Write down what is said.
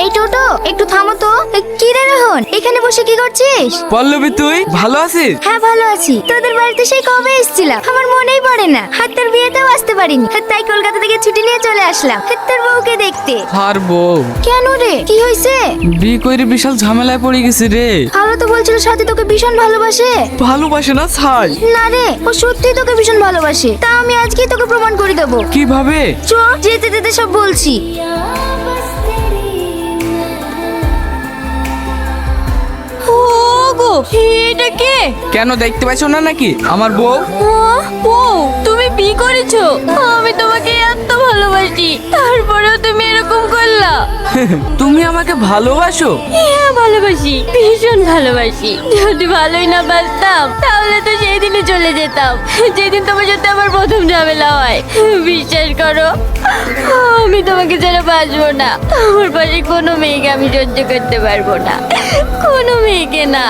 এই টোটো একটু থামো তো। কি রে রোহন, এখানে বসে কি করছিস? পল্লবী তুই ভালো আছিস? হ্যাঁ ভালো আছি। তোদের বাড়িতে সেই কবে এসেছিলাম, আমার মনেই পড়ে না। আর তোর বিয়েতেও আসতে পারিনি, তাই কলকাতা থেকে ছুটি নিয়ে চলে আসলাম তোর বউকে দেখতে। আর বউ কেন রে, কি হয়েছে? বিয়ে করে বিশাল ঝামেলায় পড়ে গেছি রে। আরো তো বলছিল সাথে তোকে ভীষণ ভালোবাসে। ভালোবাসে না ছাই। না রে, ও সত্যি তোকে ভীষণ ভালোবাসে। তা আমি আজকেই তোকে প্রমাণ করে দেবো। কিভাবে? চো, যেতে যেতে সব বলছি। ওগো, এটা কে? কেন দেখতে পাইছো না নাকি আমার বউ? বউ, তুমি বিয়ে করেছো? আমি তোমাকে এত ভালোবাসি, তারপরেও তুমি এরকম করলা। তুমি আমাকে ভালোবাসো? হ্যাঁ ভালোবাসি, ভীষণ ভালোবাসি। যদি ভালোই না বাসতাম তাহলে তো সেই দিনে চলে যেতাম, যেদিন তোমার সাথে আমার প্রথম ঝামেলা হয়। বিশ্বাস করো, আমি তোমাকে ছাড়া বাঁচবো না। আমার পাশে কোনো মেয়েকে আমি সহ্য করতে পারবো না, কোনো মেয়েকে না।